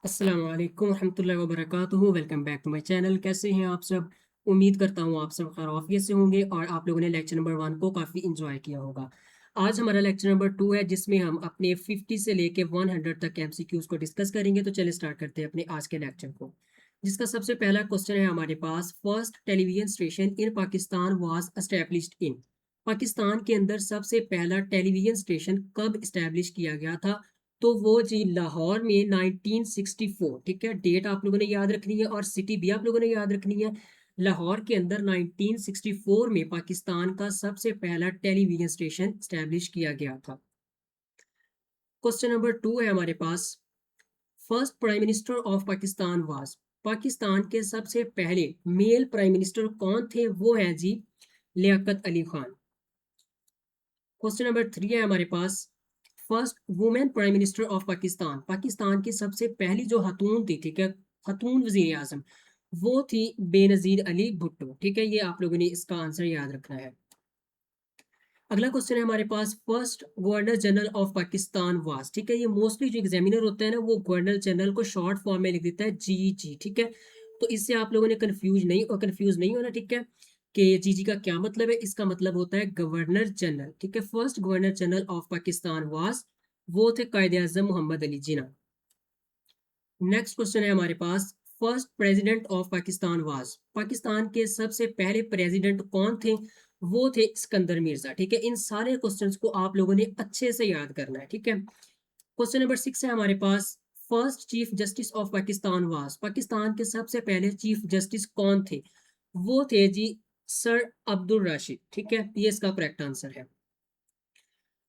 अस्सलाम वालेकुम रहमतुल्लाहि व बरकातुहू। Welcome back to my channel. कैसे हैं आप सब? उम्मीद करता हूँ आप सब खैर आफियत से होंगे और आप लोगों ने लेक्चर नंबर 1 को काफ़ी इंजॉय किया होगा। आज हमारा लेक्चर नंबर 2 है जिसमें हम अपने 50 से लेके 100 तक एमसीक्यूज को डिस्कस करेंगे। तो चलिए स्टार्ट करते हैं अपने आज के लेक्चर को, जिसका सबसे पहला क्वेश्चन है हमारे पास। First television station in Pakistan was established in. Pakistan के अंदर सबसे पहला टेलीविजन स्टेशन कब इस्टेब्लिश किया गया था? तो वो जी लाहौर में 1964। ठीक है, डेट आप लोगों ने याद रखनी है और सिटी भी आप लोगों ने याद रखनी है। लाहौर के अंदर 1964 में पाकिस्तान का सबसे पहला टेलीविजन स्टेशन स्टैब्लिश किया गया था। क्वेश्चन नंबर 2 है हमारे पास। First prime minister of Pakistan was. Pakistan के सबसे पहले मेल प्राइम मिनिस्टर कौन थे? वो है जी लियाकत अली खान। क्वेश्चन नंबर 3 है हमारे पास। First women prime minister of Pakistan. Pakistan की सबसे पहली जो खातून थी, ठीक है, खातून वजीर आजम, वो थी बेनजीर अली भुट्टो। ठीक है, ये आप लोगों ने इसका आंसर याद रखना है। अगला क्वेश्चन है हमारे पास। First governor general of Pakistan was. ठीक है, ये मोस्टली जो एग्जामिनर होता है ना, वो गवर्नर जनरल को शॉर्ट फॉर्म में लिख देता है जी। ठीक है, तो इससे आप लोगों ने कंफ्यूज नहीं होना। ठीक है, कि जी का क्या मतलब है? इसका मतलब होता है गवर्नर जनरल। ठीक है, first governor general of Pakistan was, वो थे कायदे आजम मोहम्मद अली जिना। नेक्स्ट क्वेश्चन है हमारे पास। First president of Pakistan was. Pakistan के सबसे पहले प्रेसिडेंट कौन थे? वो थे सिकंदर मिर्जा। ठीक है, इन सारे क्वेश्चंस को आप लोगों ने अच्छे से याद करना है। ठीक है, क्वेश्चन नंबर 6 है हमारे पास। First chief justice of Pakistan was. Pakistan के सबसे पहले चीफ जस्टिस कौन थे? वो थे जी सर अब्दुल राशिद। ठीक है, ये इसका करेक्ट आंसर है।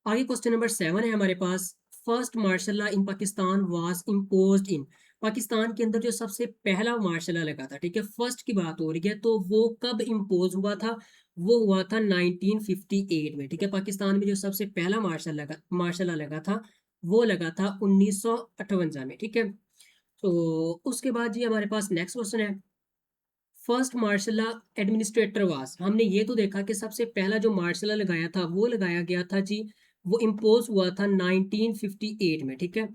आगे क्वेश्चन नंबर 7 है हमारे पास। First martial law in Pakistan was imposed in. Pakistan के अंदर जो सबसे पहला मार्शल लॉ लगा था, ठीक है, फर्स्ट की बात हो रही है, तो वो कब इम्पोज हुआ था? वो हुआ था 1958 में। ठीक है, पाकिस्तान में जो सबसे पहला मार्शल लॉ लगा था, वो लगा था 1958 में। ठीक है, तो उसके बाद जी हमारे पास नेक्स्ट क्वेश्चन है। फर्स्ट मार्शल लॉ एडमिनिस्ट्रेटर वास। हमने ये तो देखा कि सबसे पहला जो मार्शल लॉ लगाया था वो लगाया गया था जी, वो इम्पोज हुआ था 1958 में। ठीक है,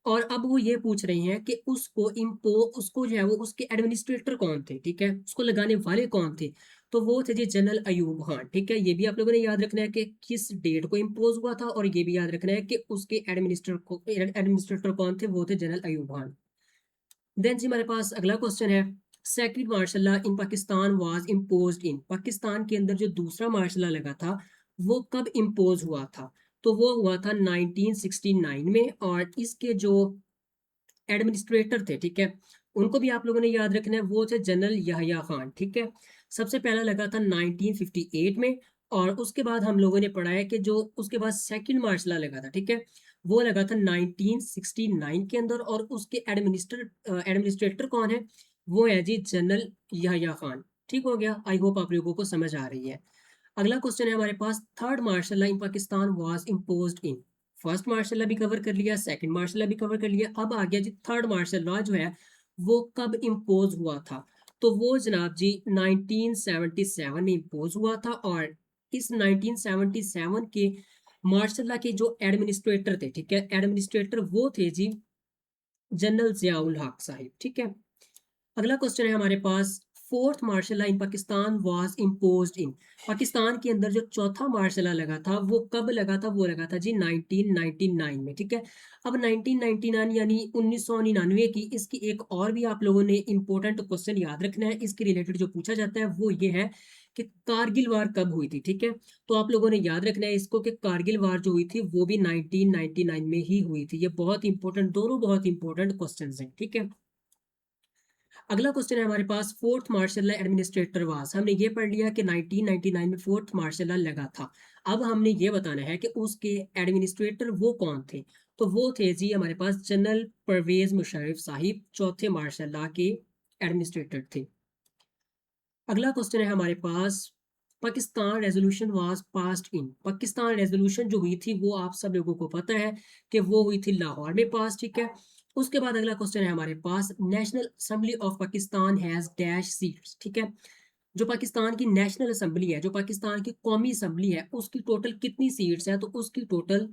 और अब वो ये पूछ रहे हैं कि उसको जो है वो उसके एडमिनिस्ट्रेटर कौन थे? ठीक है, उसको लगाने वाले कौन थे? तो वो थे जी जनरल अयूब खान। ठीक है, ये भी आप लोगों ने याद रखना है कि किस डेट को इम्पोज हुआ था, और ये भी याद रखना है कि उसके एडमिनिस्ट्रेटर कौन थे? वो थे जनरल अयूब खान। देन जी हमारे पास अगला क्वेश्चन है। Second martial law in Pakistan was imposed in. Pakistan के अंदर जो दूसरा मार्शल लॉ लगा था, वो कब इम्पोज हुआ था? तो वो हुआ था 1969 में, और इसके जो एडमिनिस्ट्रेटर थे, ठीक है, उनको भी आप लोगों ने याद रखना है, वो थे जनरल यहया खान। ठीक है, सबसे पहला लगा था 1958 में, और उसके बाद हम लोगों ने पढ़ा है कि जो उसके बाद सेकंड मार्शल लॉ लगा था, ठीक है, वो लगा था 1969 के अंदर, और उसके एडमिनिस्ट्रेटर कौन है? वो है जी जनरल यहया खान। ठीक हो गया, आई होप आप लोगों को समझ आ रही है। अगला क्वेश्चन है हमारे पास। Third martial law in Pakistan was imposed in. First martial law भी कवर कर लिया, सेकंड मार्शल लॉ भी कवर कर लिया, अब आ गया जी थर्ड मार्शल लॉ जो है वो कब इम्पोज हुआ था? तो वो जनाब जी 1977 में इम्पोज हुआ था, और इस 1977 के मार्शल लॉ के जो एडमिनिस्ट्रेटर थे, ठीक है, एडमिनिस्ट्रेटर वो थे जी जनरल जियाउल हक साहिब। ठीक है, अगला क्वेश्चन है हमारे पास। Fourth martial law in Pakistan was imposed in. Pakistan के अंदर जो चौथा मार्शल लॉ लगा था वो कब लगा था? वो लगा था जी 1999 में। ठीक है, अब 1999 यानी 1999 की इसकी एक और भी आप लोगों ने इंपॉर्टेंट क्वेश्चन याद रखना है। इसके रिलेटेड जो पूछा जाता है वो ये है कि कारगिल वार कब हुई थी? ठीक है, तो आप लोगों ने याद रखना है इसको कि कारगिल वार जो हुई थी वो भी 1999 में ही हुई थी। ये बहुत इंपॉर्टेंट, दोनों बहुत इंपॉर्टेंट क्वेश्चन हैं। ठीक है, अगला क्वेश्चन है हमारे पास। फोर्थ मार्शल लॉ एडमिनिस्ट्रेटर वास। हमने ये पढ़ लिया कि 1999 में फोर्थ मार्शल लॉ लगा था। अब हमने ये बताना है कि उसके एडमिनिस्ट्रेटर वो कौन थे? तो वो थे जी हमारे पास जनरल परवेज मुशर्रफ साहिब, चौथे मार्शल लॉ के एडमिनिस्ट्रेटर थे। अगला क्वेश्चन है हमारे पास। Pakistan resolution was passed in. Pakistan resolution जो हुई थी वो आप सब लोगों को पता है कि वो हुई थी लाहौर में पास। ठीक है, उसके बाद अगला क्वेश्चन है हमारे पास। National assembly of Pakistan has dash seats. ठीक है, जो पाकिस्तान की नेशनल असेंबली है, जो पाकिस्तान की कौमी असेंबली है, उसकी टोटल कितनी सीट्स है? तो उसकी टोटल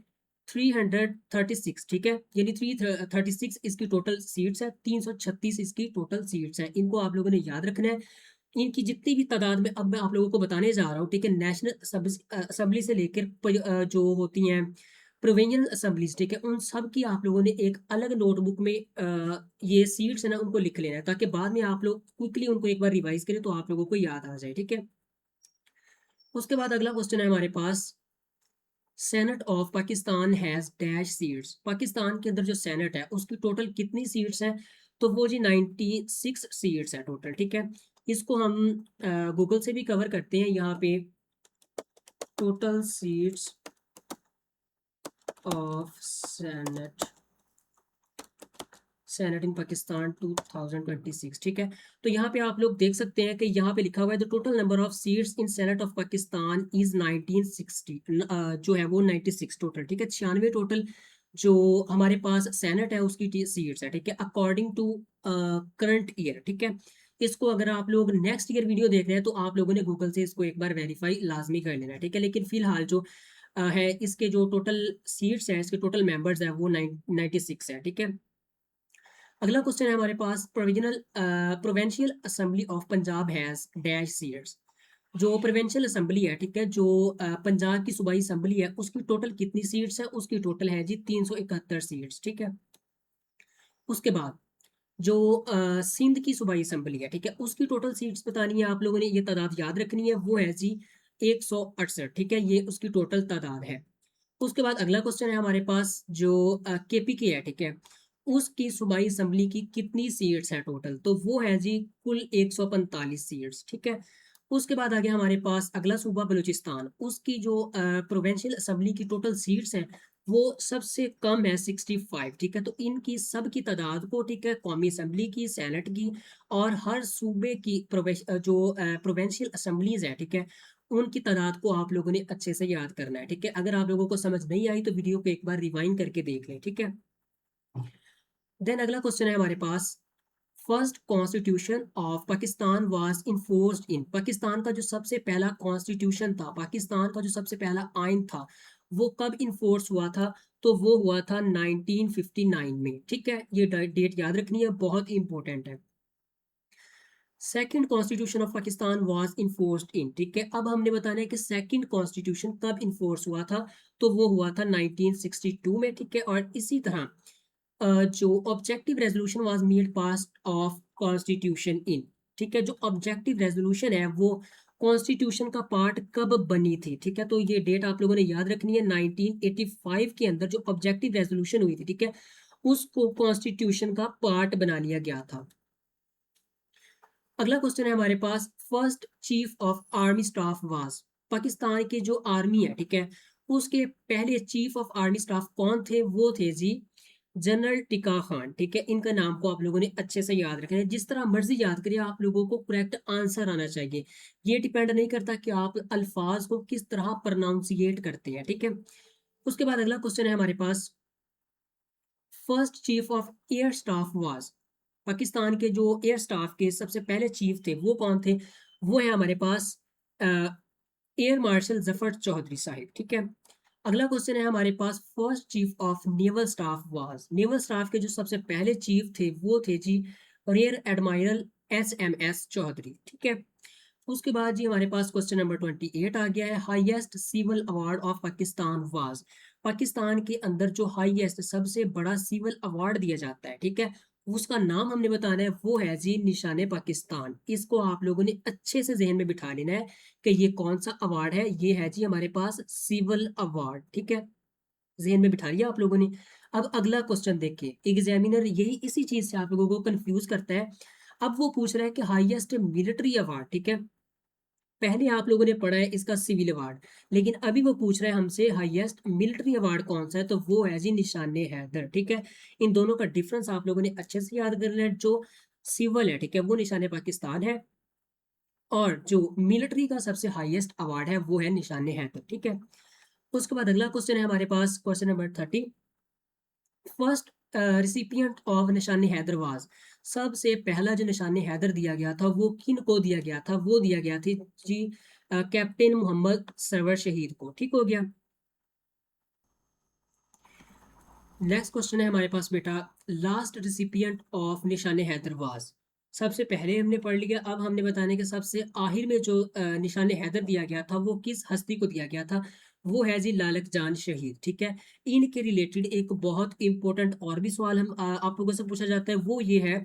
336, ठीक है, यानी 336 इसकी टोटल सीट्स है, 336 इसकी टोटल सीट्स है। इनको आप लोगों ने याद रखना है। इनकी जितनी भी तादाद में अब मैं आप लोगों को बताने जा रहा हूँ, ठीक है, नेशनल असेंबली से लेकर जो होती हैं प्रोविंशियल असेंबलीज, ठीक है, उन सब की आप लोगों ने एक अलग नोटबुक में ये सीट्स है ना उनको लिख लेना है, ताकि बाद में आप लोग क्विकली उनको एक बार रिवाइज करें तो आप लोगों को याद आ जाए, ठीक है। उसके बाद अगला क्वेश्चन है हमारे पास, senate of Pakistan has dash seats. Pakistan के अंदर जो सेनेट है उसकी टोटल कितनी सीट्स हैं, तो वो जी 96 सीट्स है टोटल, ठीक है। इसको हम गूगल से भी कवर करते हैं, यहाँ पे टोटल सीट्स ऑफ सेनेट इन पाकिस्तान 2026, ठीक है। तो यहाँ पे आप लोग देख सकते हैं कि यहाँ पे लिखा हुआ है the total number of seats in senate of Pakistan is 1960, जो है वो 96 टोटल, ठीक है, 96 टोटल जो हमारे पास सेनेट है उसकी सीट्स है, ठीक है, अकॉर्डिंग टू करंट ईयर, ठीक है। इसको अगर आप लोग नेक्स्ट ईयर वीडियो देख रहे हैं तो आप लोगों ने गूगल से इसको एक बार वेरीफाई लाजमी कर लेना है, ठीक है। लेकिन फिलहाल जो है इसके जो टोटल सीट्स हैं, इसके टोटल मेंबर्स हैं वो 96 है, ठीक है। अगला क्वेश्चन है हमारे पास, provincial assembly of Punjab has dash seats. जो प्रोविंशियल असेंबली है, ठीक है, जो पंजाब की सूबाई असेंबली है उसकी टोटल कितनी सीट्स है, उसकी टोटल है जी 371 सीट्स, ठीक है। उसके बाद जो सिंध की सूबाई असेंबली है, ठीक है, उसकी टोटल सीट्स बतानी है आप लोगों ने, ये तादाद याद रखनी है, वो है जी 168, ठीक है, ये उसकी टोटल तादाद है। उसके बाद अगला क्वेश्चन है हमारे पास, जो केपीके है, ठीक है, उसकी सूबाई असेंबली की कितनी सीट्स है टोटल, तो वो है जी कुल 145 सीट्स, ठीक है। उसके बाद आगे हमारे पास अगला सूबा बलूचिस्तान, उसकी जो प्रोविंशियल असेंबली की टोटल सीट्स हैं वो सबसे कम है 65, ठीक है। तो इनकी सब की तादाद को, ठीक है, कौमी असेंबली की, सेनेट की और हर सूबे की जो प्रोविंशियल असेंबलीज है, ठीक है, उनकी तादाद को आप लोगों ने अच्छे से याद करना है, ठीक है। अगर आप लोगों को समझ नहीं आई तो वीडियो को एक बार रिवाइंड करके देख लें, ठीक है। देन अगला क्वेश्चन है हमारे पास, first constitution of Pakistan was enforced in. Pakistan का जो सबसे पहला कॉन्स्टिट्यूशन था, पाकिस्तान का जो सबसे पहला आइन था, वो कब इन्फोर्स हुआ था, तो वो हुआ था 1959 में, ठीक है। ये डेट याद रखनी है, बहुत इंपॉर्टेंट है। Second constitution of Pakistan was enforced in, ठीक है। अब हमने बताना है कि सेकंड कॉन्स्टिट्यूशन कब इन्फोर्स हुआ था, तो वो हुआ था 1962 में, ठीक है। और इसी तरह जो objective resolution was made pass of constitution in, ठीक है, जो ऑब्जेक्टिव रेजोल्यूशन है वो कॉन्स्टिट्यूशन का पार्ट कब बनी थी, ठीक है। तो ये डेट आप लोगों ने याद रखनी है, 1985 के अंदर जो ऑब्जेक्टिव रेजोल्यूशन हुई थी, ठीक है, उसको कॉन्स्टिट्यूशन का पार्ट बना लिया गया था। अगला क्वेश्चन है हमारे पास, first chief of army staff was. Pakistan के जो आर्मी है, ठीक है, उसके पहले चीफ ऑफ आर्मी स्टाफ कौन थे, वो थे जी जनरल टिका खान, ठीक है। इनका नाम को आप लोगों ने अच्छे से याद रखना है, जिस तरह मर्जी याद करिए, आप लोगों को करेक्ट आंसर आना चाहिए। ये डिपेंड नहीं करता कि आप अल्फाज को किस तरह प्रोनाउंसिएट करते हैं, ठीक है। उसके बाद अगला क्वेश्चन है हमारे पास, first chief of air staff was. Pakistan के जो एयर स्टाफ के सबसे पहले चीफ थे वो कौन थे, वो है हमारे पास एयर मार्शल जफर चौधरी साहिब, ठीक है। अगला क्वेश्चन है हमारे पास, first chief of naval staff was. Naval staff के जो सबसे पहले चीफ थे वो थे जी रियर एडमायरल SMS चौधरी, ठीक है। उसके बाद जी हमारे पास क्वेश्चन नंबर 28 आ गया है, highest civil award of Pakistan was. Pakistan के अंदर जो हाईएस्ट सबसे बड़ा सिविल अवार्ड दिया जाता है, ठीक है, उसका नाम हमने बताना है, वो है जी निशाने पाकिस्तान। इसको आप लोगों ने अच्छे से जहन में बिठा लेना है कि ये कौन सा अवार्ड है, ये है जी हमारे पास सिविल अवार्ड, ठीक है, जहन में बिठा लिया आप लोगों ने। अब अगला क्वेश्चन देखिए, एग्जामिनर यही इसी चीज से आप लोगों को कंफ्यूज करता है। अब वो पूछ रहा है कि हाईएस्ट मिलिट्री अवार्ड, ठीक है, पहले आप लोगों ने पढ़ा है इसका सिविल अवार्ड, लेकिन अभी वो पूछ रहा है हमसे हाईएस्ट मिलिट्री अवार्ड कौन सा है, तो वो है जी निशाने हैदर, ठीक है। इन दोनों का डिफरेंस आप लोगों ने अच्छे से याद करना है। जो सिविल है, ठीक है, वो निशाने पाकिस्तान है, और जो मिलिट्री का सबसे हाईएस्ट अवार्ड है वो है निशाने हैदर, ठीक है। उसके बाद अगला क्वेश्चन है हमारे पास, question number 30, first recipient of Nishan-e Haider was. सबसे पहला जो निशाने हैदर दिया गया था वो किन को दिया गया था, वो दिया गया था जी कैप्टन मोहम्मद सरवर शहीद को, ठीक हो गया। नेक्स्ट क्वेश्चन है हमारे पास बेटा, लास्ट रिसिपिएंट ऑफ निशान हैदर वाज। सबसे पहले हमने पढ़ लिया, अब हमने बताने के सबसे आखिर में जो निशान हैदर दिया गया था वो किस हस्ती को दिया गया था, वो है जी लालक जान शहीद। ठीक है, इनके रिलेटेड एक बहुत इंपॉर्टेंट और भी सवाल आप लोगों से पूछा जाता है, वो ये है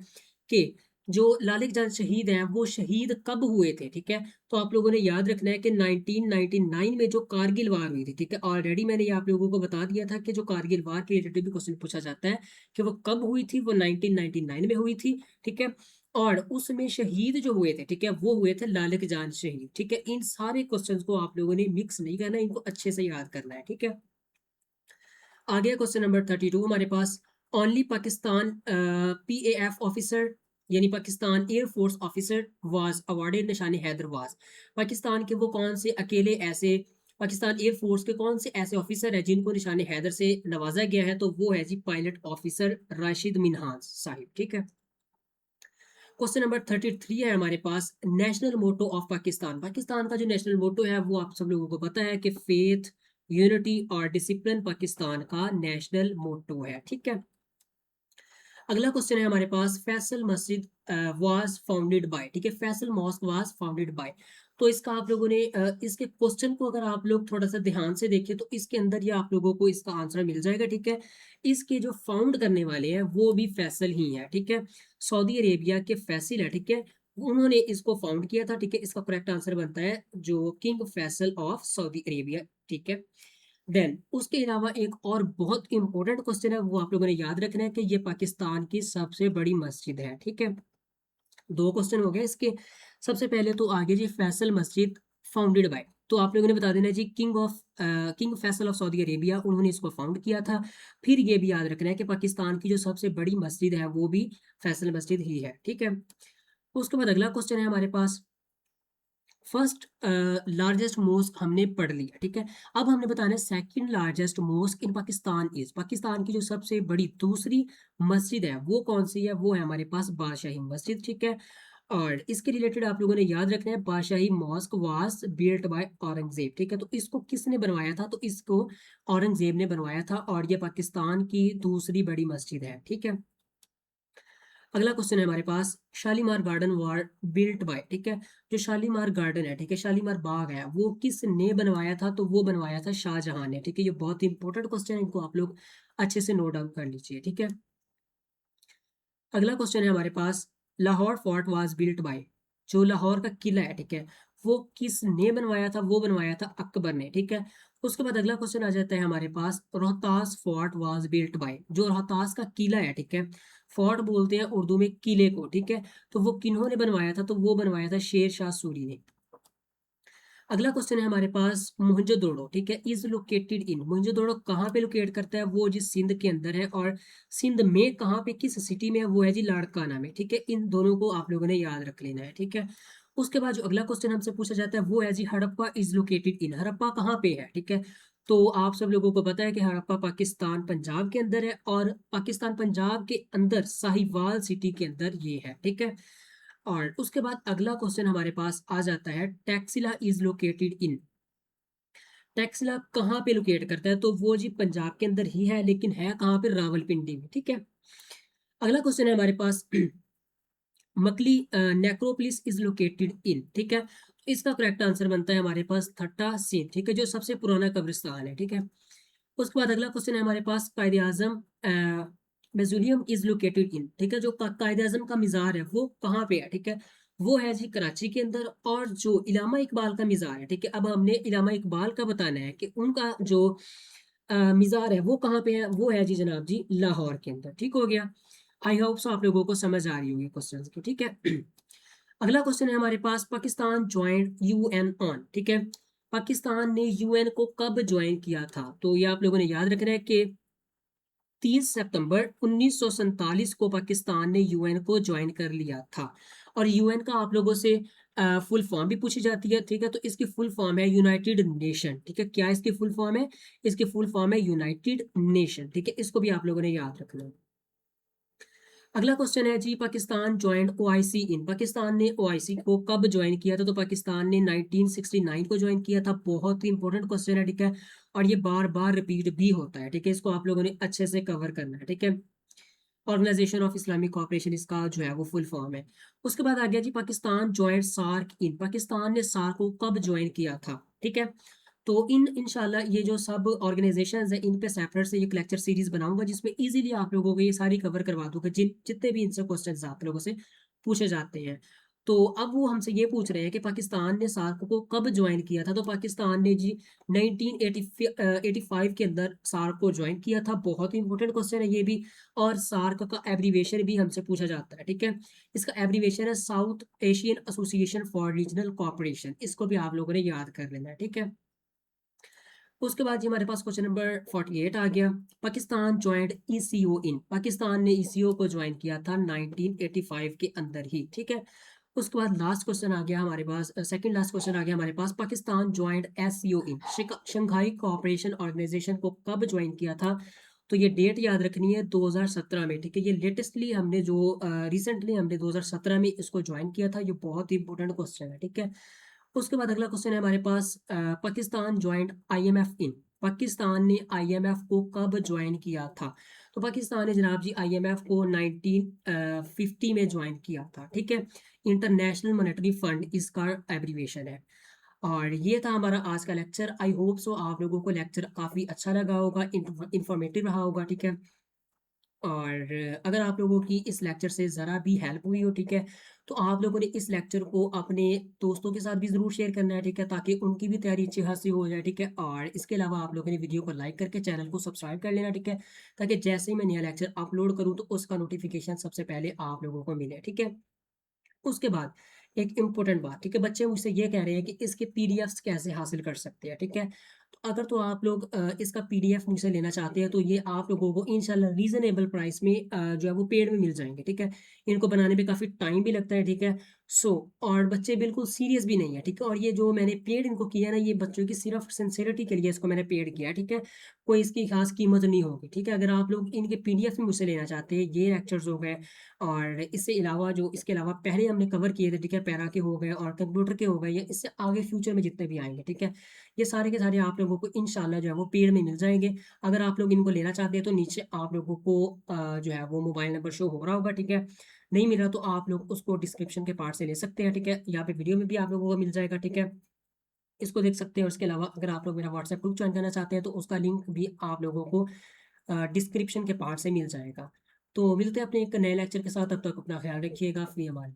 कि जो लालक जान शहीद हैं वो शहीद कब हुए थे। ठीक है, तो आप लोगों ने याद रखना है कि 1999 में जो कारगिल वार हुई थी, ठीक है, ऑलरेडी मैंने ये आप लोगों को बता दिया था कि जो कारगिल वार के रिलेटेड भी क्वेश्चन पूछा जाता है कि वो कब हुई थी, वो 1999 में हुई थी। ठीक है, और उसमें शहीद जो हुए थे, ठीक है, वो हुए थे लालक जान शहीद। ठीक है, इन सारे क्वेश्चंस को आप लोगों ने मिक्स नहीं करना, इनको अच्छे से याद करना है। ठीक है, आगे क्वेश्चन नंबर 32 हमारे पास, ओनली पाकिस्तान PAF ऑफिसर यानी Pakistan air force officer was awarded निशान हैदर वाज। पाकिस्तान के वो कौन से अकेले ऐसे, पाकिस्तान एयरफोर्स के कौन से ऐसे ऑफिसर है जिनको निशान हैदर से नवाजा गया है, तो वो है जी पायलट ऑफिसर राशिद मिनहास साहिब। ठीक है, क्वेश्चन नंबर 33 है हमारे पास, national motto of Pakistan. Pakistan का जो नेशनल मोटो है वो आप सब लोगों को पता है कि फेथ, यूनिटी और डिसिप्लिन पाकिस्तान का नेशनल मोटो है। ठीक है, अगला क्वेश्चन है हमारे पास, फैसल मस्जिद वाज फाउंडेड बाय। ठीक है, Faisal mosque was founded by. तो इसका आप लोगों ने इसके क्वेश्चन को अगर आप लोग थोड़ा सा ध्यान से देखें तो इसके अंदर ये आप लोगों को इसका आंसर मिल जाएगा। ठीक है, इसके जो फाउंड करने वाले हैं वो भी फैसल ही है। ठीक है, सऊदी अरेबिया के फैसल है। ठीक है, उन्होंने इसको फाउंड किया था। ठीक है, इसका करेक्ट आंसर बनता है जो king Faisal of Saudi Arabia. ठीक है, देन उसके अलावा एक और बहुत इंपॉर्टेंट क्वेश्चन है, वो आप लोगों ने याद रखना है कि ये पाकिस्तान की सबसे बड़ी मस्जिद है। ठीक है, दो क्वेश्चन हो गए इसके। सबसे पहले तो आगे जी, फैसल मस्जिद फाउंडेड बाय, तो आप लोगों ने बता देना जी king Faisal of Saudi Arabia, उन्होंने इसको फाउंड किया था। फिर ये भी याद रखना है कि पाकिस्तान की जो सबसे बड़ी मस्जिद है वो भी फैसल मस्जिद ही है। ठीक है, उसके बाद अगला क्वेश्चन है हमारे पास, फर्स्ट लार्जेस्ट मोस्क हमने पढ़ लिया। ठीक है, अब हमने बताना है second largest mosque in Pakistan is, Pakistan की जो सबसे बड़ी दूसरी मस्जिद है वो कौन सी है, वो है हमारे पास बादशाही मस्जिद। ठीक है, और इसके रिलेटेड आप लोगों ने याद रखना है, Badshahi mosque was built by Aurangzeb. ठीक है, तो इसको किसने बनवाया था, तो इसको औरंगजेब ने बनवाया था और ये पाकिस्तान की दूसरी बड़ी मस्जिद है। ठीक है, अगला क्वेश्चन है हमारे पास, Shalimar garden was built by. ठीक है, जो शालीमार गार्डन है, ठीक है, शालीमार बाग है, वो किसने बनवाया था, तो वो बनवाया था शाहजहां ने। ठीक है, ये बहुत इंपॉर्टेंट क्वेश्चन है, इनको आप लोग अच्छे से नोट डाउन कर लीजिए। ठीक है, अगला क्वेश्चन है हमारे पास, Lahore fort was built by, जो लाहौर का किला है, ठीक है, वो किसने बनवाया था, वो बनवाया था अकबर ने। ठीक है, उसके बाद अगला क्वेश्चन आ जाता है हमारे पास, Rohtas fort was built by, जो रोहतास का किला है, ठीक है, फोर्ट बोलते हैं उर्दू में किले को। ठीक है, तो वो किन्होंने बनवाया था, तो वो बनवाया था शेर शाह सूरी ने। अगला क्वेश्चन है हमारे पास, मोहनजोदड़ो, ठीक है, इज लोकेटेड इन, मोहनजोदड़ो कहाँ पे लोकेट करता है, वो जिस सिंध के अंदर है, और सिंध में कहाँ पे किस सिटी में है, वो है जी लाड़काना में। ठीक है, इन दोनों को आप लोगों ने याद रख लेना है। ठीक है, उसके बाद जो अगला क्वेश्चन हमसे पूछा जाता है वो है जी, Harappa is located in, Harappa कहाँ पे है। ठीक है, तो आप सब लोगों को पता है कि हड़प्पा पाकिस्तान पंजाब के अंदर है, और पाकिस्तान पंजाब के अंदर साहिवाल सिटी के अंदर ये है। ठीक है, और उसके बाद अगला क्वेश्चन हमारे पास आ जाता है, टैक्सिला इज लोकेटेड इन, टैक्सिला कहाँ पे लोकेट करता है, तो वो जी पंजाब के अंदर ही है, लेकिन है कहाँ पे, रावलपिंडी में। ठीक है, अगला क्वेश्चन है हमारे पास, मकली नेक्रोपोलिस इज लोकेटेड इन। ठीक है, तो इसका करेक्ट आंसर बनता है हमारे पास थट्टा सीन। ठीक है, जो सबसे पुराना कब्रिस्तान है। ठीक है, उसके बाद अगला क्वेश्चन है हमारे पास, कायदे आजम मेजोरियम इज लोकेटेड इन। ठीक है, जो कायदे आजम का मिज़ार है वो कहाँ पे है। ठीक है, वो है जी कराची के अंदर, और जो इलामा इकबाल का मिज़ार है, ठीक है, अब हमने इलामा इकबाल का बताना है कि उनका जो मिज़ार है वो कहाँ पे है, वो है जी जनाब जी लाहौर के अंदर। ठीक हो गया, आई होप सो आप लोगों को समझ आ रही होगी क्वेश्चन की। ठीक है, अगला क्वेश्चन है हमारे पास, पाकिस्तान ज्वाइंट UN ऑन। ठीक है, पाकिस्तान ने UN को कब ज्वाइन किया था, तो ये आप लोगों ने याद रखना है कि 30 सितंबर 1947 को पाकिस्तान ने UN को ज्वाइन कर लिया था। और UN का आप लोगों से फुल फॉर्म भी पूछी जाती है। ठीक है, तो इसकी फुल फॉर्म है यूनाइटेड नेशन। ठीक है, क्या इसकी फुल फॉर्म है, इसकी फुल फॉर्म है यूनाइटेड नेशन। ठीक है, इसको भी आप लोगों ने याद रखना है। अगला क्वेश्चन है जी, पाकिस्तान ज्वाइंट ओआईसी इन। पाकिस्तान ने ओआईसी को कब ज्वाइन किया था? तो पाकिस्तान ने 1969 को ज्वाइन किया था। बहुत ही इंपॉर्टेंट क्वेश्चन है, ठीक है, और ये बार बार रिपीट भी होता है, ठीक है, इसको आप लोगों ने अच्छे से कवर करना है, ठीक है। ऑर्गेनाइजेशन ऑफ इस्लामिक कोऑपरेशन इसका जो है वो फुल फॉर्म है। उसके बाद आ गया जी, पाकिस्तान ज्वाइंट सार्क इन। पाकिस्तान ने सार्क को कब ज्वाइन किया था? ठीक है, तो इन इंशाल्लाह ये जो सब ऑर्गेनाइजेशंस हैं इन पे सेपरेट से एक लेक्चर सीरीज बनाऊंगा जिसमें इजीली आप लोगों को ये सारी कवर करवा दूंगा, जितने भी इनसे क्वेश्चंस आप लोगों से पूछे जाते हैं। तो अब वो हमसे ये पूछ रहे हैं कि पाकिस्तान ने सार्क को कब ज्वाइन किया था? तो पाकिस्तान ने जी 1985 के अंदर सार्क को ज्वाइन किया था। बहुत ही इंपॉर्टेंट क्वेश्चन है ये भी। और सार्क का एब्रीवेशन भी हमसे पूछा जाता है, ठीक है। इसका एब्रीवेशन है south Asian association for regional cooperation. इसको भी आप लोगों ने याद कर लेना है, ठीक है। उसके बाद जी हमारे पास क्वेश्चन नंबर 48 आ गया। पाकिस्तान ज्वाइंट ईसीओ इन। पाकिस्तान ने ईसीओ को ज्वाइन किया था 1985 के अंदर ही, ठीक है। उसके बाद लास्ट क्वेश्चन आ गया हमारे पास, सेकंड लास्ट क्वेश्चन आ गया हमारे पास। पाकिस्तान ज्वाइंट एससीओ इन। शंघाई कोऑपरेशन ऑर्गेनाइजेशन को कब ज्वाइन किया था? तो ये डेट याद रखनी है 2017 में, ठीक है। ये लेटेस्टली हमने जो रिसेंटली हमने 2017 में इसको ज्वाइन किया था। ये बहुत ही इंपॉर्टेंट क्वेश्चन है, ठीक है। उसके बाद अगला क्वेश्चन है हमारे पास, पाकिस्तान ज्वाइंट आईएमएफ इन। पाकिस्तान ने आईएमएफ को कब ज्वाइन किया था? तो पाकिस्तान ने जनाब जी आईएमएफ को 1950 में ज्वाइन किया था, ठीक है। इंटरनेशनल मॉनेटरी फंड इसका एब्रीवेशन है। और ये था हमारा आज का लेक्चर। आई होप सो आप लोगों को लेक्चर काफ़ी अच्छा लगा होगा, इंफॉर्मेटिव रहा होगा, ठीक है। और अगर आप लोगों की इस लेक्चर से ज़रा भी हेल्प हुई हो, ठीक है, तो आप लोगों ने इस लेक्चर को अपने दोस्तों के साथ भी ज़रूर शेयर करना है, ठीक है, ताकि उनकी भी तैयारी अच्छी खासी हो जाए, ठीक है। और इसके अलावा आप लोगों ने वीडियो को लाइक करके चैनल को सब्सक्राइब कर लेना, ठीक है, ताकि जैसे ही मैं नया लेक्चर अपलोड करूँ तो उसका नोटिफिकेशन सबसे पहले आप लोगों को मिले, ठीक है। उसके बाद एक इम्पोर्टेंट बात, ठीक है, बच्चे मुझसे ये कह रहे हैं कि इसके पीडीएफ्स कैसे हासिल कर सकते हैं, ठीक है। तो अगर तो आप लोग इसका पीडीएफ मुझसे लेना चाहते हैं तो ये आप लोगों को इंशाल्लाह रीजनेबल प्राइस में जो है वो पेड में मिल जाएंगे, ठीक है। इनको बनाने में काफ़ी टाइम भी लगता है, ठीक है। सो और बच्चे बिल्कुल सीरियस भी नहीं है, ठीक है। और ये जो मैंने पेड इनको किया ना, ये बच्चों की सिर्फ सिंसियरिटी के लिए इसको मैंने पेड किया है, ठीक है। कोई इसकी खास कीमत नहीं होगी, ठीक है। अगर आप लोग इनके पीडीएफ में मुझसे लेना चाहते हैं, ये लेक्चर्स हो गए और इससे अलावा जो इसके अलावा पहले हमने कवर किए थे, ठीक है, पैरा के हो गए और कंप्यूटर के हो गए, या इससे आगे फ्यूचर में जितने भी आएंगे, ठीक है, ये सारे के सारे आप लोगों को इंशाल्लाह जो है वो पेड में मिल जाएंगे। अगर आप लोग इनको लेना चाहते हैं तो नीचे आप लोगों को जो है वो मोबाइल नंबर शो हो रहा होगा, ठीक है। नहीं मिल रहा तो आप लोग उसको डिस्क्रिप्शन के पार्ट से ले सकते हैं, ठीक है। यहाँ पे वीडियो में भी आप लोगों को मिल जाएगा, ठीक है, इसको देख सकते हैं। और इसके अलावा अगर आप लोग मेरा व्हाट्सएप ग्रुप ज्वाइन करना चाहते हैं तो उसका लिंक भी आप लोगों को डिस्क्रिप्शन के पार्ट से मिल जाएगा। तो मिलते हैं अपने एक नए लेक्चर के साथ, तब तक अपना ख्याल रखिएगा। फी अमान।